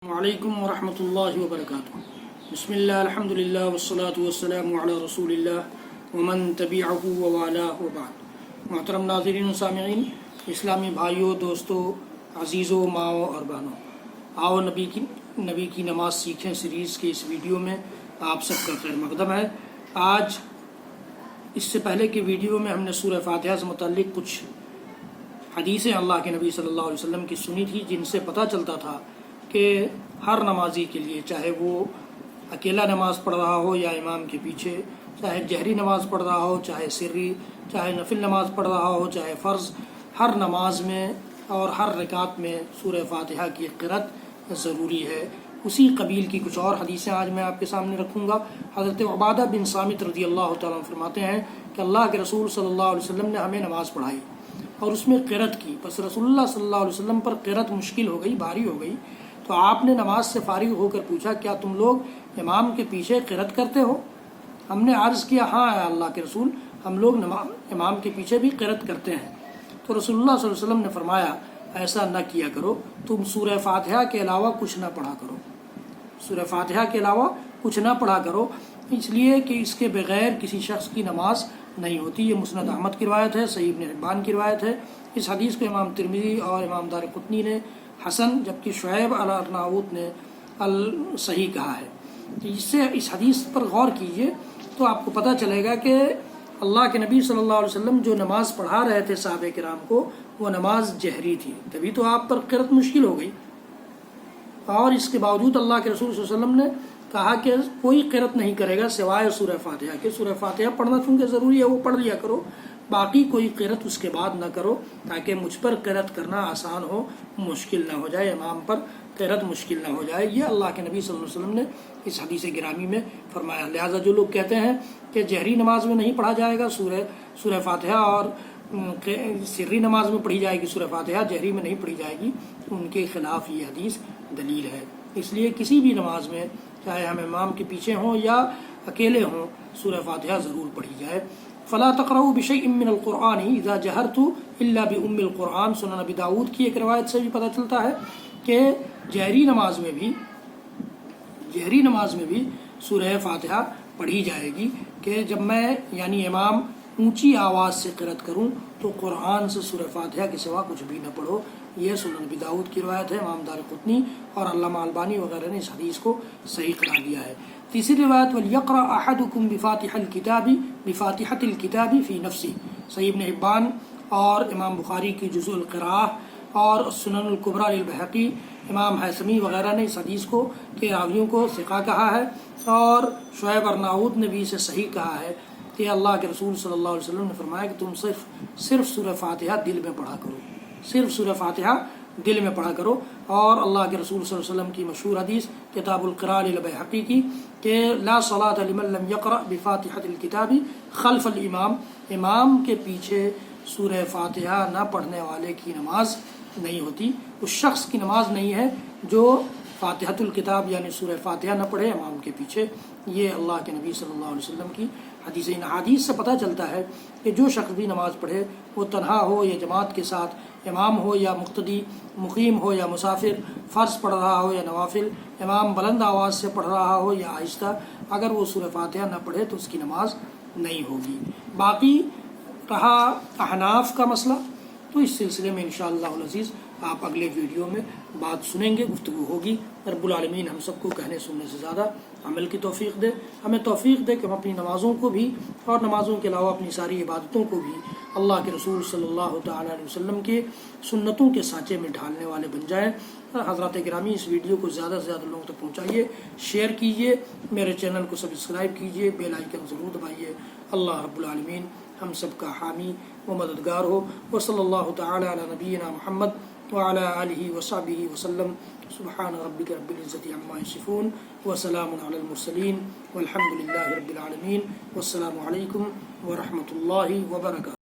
وعلیکم ورحمۃ اللہ وبرکاتہ۔ بسم اللہ الحمد للہ والصلاة والسلام علی رسول اللہ ومن تبعہ ووالاہ وبعد۔ محترم ناظرین و سامعین، اسلامی بھائیوں، دوستوں، عزیزوں، ماؤں اور بہنوں، آؤ نبی کی نماز سیکھیں سیریز کے اس ویڈیو میں آپ سب کا خیر مقدم ہے۔ آج اس سے پہلے کے ویڈیو میں ہم نے سورہ فاتحہ سے متعلق کچھ حدیثیں اللہ کے نبی صلی اللہ علیہ وسلم کی سنی تھی، جن سے پتہ چلتا تھا کہ ہر نمازی کے لیے، چاہے وہ اکیلا نماز پڑھ رہا ہو یا امام کے پیچھے، چاہے جہری نماز پڑھ رہا ہو، چاہے سری، چاہے نفل نماز پڑھ رہا ہو، چاہے فرض، ہر نماز میں اور ہر رکعت میں سورہ فاتحہ کی قرأت ضروری ہے۔ اسی قبیل کی کچھ اور حدیثیں آج میں آپ کے سامنے رکھوں گا۔ حضرت عبادہ بن صامت رضی اللہ تعالیٰ عنہ فرماتے ہیں کہ اللہ کے رسول صلی اللہ علیہ وسلم نے ہمیں نماز پڑھائی اور اس میں قرأت کی، بس رسول اللہ صلی اللہ علیہ وسلم پر قرأت مشکل ہو گئی، بھاری ہو گئی، تو آپ نے نماز سے فارغ ہو کر پوچھا، کیا تم لوگ امام کے پیچھے قرأت کرتے ہو؟ ہم نے عرض کیا، ہاں اے اللہ کے رسول، ہم لوگ امام کے پیچھے بھی قرأت کرتے ہیں۔ تو رسول اللہ صلی اللہ علیہ وسلم نے فرمایا، ایسا نہ کیا کرو، تم سورہ فاتحہ کے علاوہ کچھ نہ پڑھا کرو، سورہ فاتحہ کے علاوہ کچھ نہ پڑھا کرو، اس لیے کہ اس کے بغیر کسی شخص کی نماز نہیں ہوتی۔ یہ مسند احمد کی روایت ہے، صحیح ابن حبان کی روایت ہے۔ اس حدیث کو امام ترمذی اور امام دارقطنی نے حسن، جبکہ شعیب الارناؤط نے صحیح کہا ہے۔ اس حدیث پر غور کیجئے تو آپ کو پتہ چلے گا کہ اللہ کے نبی صلی اللہ علیہ وسلم جو نماز پڑھا رہے تھے صحابہ کرام کو، وہ نماز جہری تھی، تبھی تو آپ پر قرأت مشکل ہو گئی، اور اس کے باوجود اللہ کے رسول صلی اللہ علیہ وسلم نے کہا کہ کوئی قرأت نہیں کرے گا سوائے سورہ فاتحہ کے۔ سورہ فاتحہ پڑھنا چونکہ ضروری ہے، وہ پڑھ لیا کرو، باقی کوئی قرأت اس کے بعد نہ کرو، تاکہ مجھ پر قرأت کرنا آسان ہو، مشکل نہ ہو جائے، امام پر قرأت مشکل نہ ہو جائے۔ یہ اللہ کے نبی صلی اللہ علیہ وسلم نے اس حدیث گرامی میں فرمایا۔ لہٰذا جو لوگ کہتے ہیں کہ جہری نماز میں نہیں پڑھا جائے گا سورہ فاتحہ، اور سری نماز میں پڑھی جائے گی سورہ فاتحہ، جہری میں نہیں پڑھی جائے گی، ان کے خلاف یہ حدیث دلیل ہے۔ اس لیے کسی بھی نماز میں، چاہے ہم امام کے پیچھے ہوں یا اکیلے ہوں، سورہ فاتحہ ضرور پڑھی جائے۔ فلا تقرؤوا بشیء من القرآن اذا جہرت الا بام القرآن۔ سنن ابی داؤد کی ایک روایت سے بھی پتہ چلتا ہے کہ جہری نماز میں بھی سورہ فاتحہ پڑھی جائے گی، کہ جب میں یعنی امام اونچی آواز سے قرأت کروں تو قرآن سے سورہ فاتحہ کے سوا کچھ بھی نہ پڑھو۔ یہ سنن ابی داؤد کی روایت ہے، امام دارقطنی اور علامہ البانی وغیرہ نے اس حدیث کو صحیح قرار دیا ہے۔ تیسری روایت، وَلْيَقْرَأْ أَحَدُكُمْ بِفَاتِحَةِ الْكِتَابِ فِي نَفْسِهِ، صحیح ابن حبان اور امام بخاری کی جزء القراءہ اور سنن الکبریٰ للبیہقی، امام حیثمی وغیرہ نے اس حدیث کو کے راویوں کو ثقہ کہا ہے، اور شعیب ارناؤط نے بھی اسے صحیح کہا ہے کہ اللہ کے رسول صلی اللہ علیہ وسلم نے فرمایا کہ تم صرف سورہ فاتحہ دل میں پڑھا کرو، صرف سورہ فاتحہ دل میں پڑھا کرو۔ اور اللہ کے رسول صلی اللہ علیہ وسلم کی مشہور حدیث کتاب القراء للبیہقی کی کہ لا صلاۃ لمن لم یقرأ بفاتحۃ الکتاب خلف الامام، امام کے پیچھے سورہ فاتحہ نہ پڑھنے والے کی نماز نہیں ہوتی، اس شخص کی نماز نہیں ہے جو فاتحۃ الکتاب یعنی سورہ فاتحہ نہ پڑھے امام کے پیچھے۔ یہ اللہ کے نبی صلی اللہ علیہ وسلم کی حدیث۔ ان حدیث سے پتہ چلتا ہے کہ جو شخص بھی نماز پڑھے، وہ تنہا ہو یا جماعت کے ساتھ، امام ہو یا مقتدی، مقیم ہو یا مسافر، فرض پڑھ رہا ہو یا نوافل، امام بلند آواز سے پڑھ رہا ہو یا آہستہ، اگر وہ سورہ فاتحہ نہ پڑھے تو اس کی نماز نہیں ہوگی۔ باقی رہا احناف کا مسئلہ، تو اس سلسلے میں انشاءاللہ العزیز آپ اگلے ویڈیو میں بات سنیں گے، گفتگو ہوگی۔ رب العالمین ہم سب کو کہنے سننے سے زیادہ عمل کی توفیق دے، ہمیں توفیق دے کہ ہم اپنی نمازوں کو بھی اور نمازوں کے علاوہ اپنی ساری عبادتوں کو بھی اللہ کے رسول صلی اللہ تعالیٰ علیہ وسلم کے سنتوں کے سانچے میں ڈھالنے والے بن جائیں۔ حضرات گرامی، اس ویڈیو کو زیادہ سے زیادہ لوگوں تک پہنچائیے، شیئر کیجیے، میرے چینل کو سبسکرائب کیجیے، بیل آئیکن ضرور دبائیے۔ اللہ رب العالمین ہم سب کا حامی و مددگار ہو۔ وصلی اللہ تعالی علی نبینا محمد وعلی آلہ وصحبہ وسلم۔ سبحان ربک رب العزۃ عما یصفون وسلام علی المرسلین والحمد للہ رب العالمین۔ والسلام علیکم ورحمۃ اللہ وبرکاتہ۔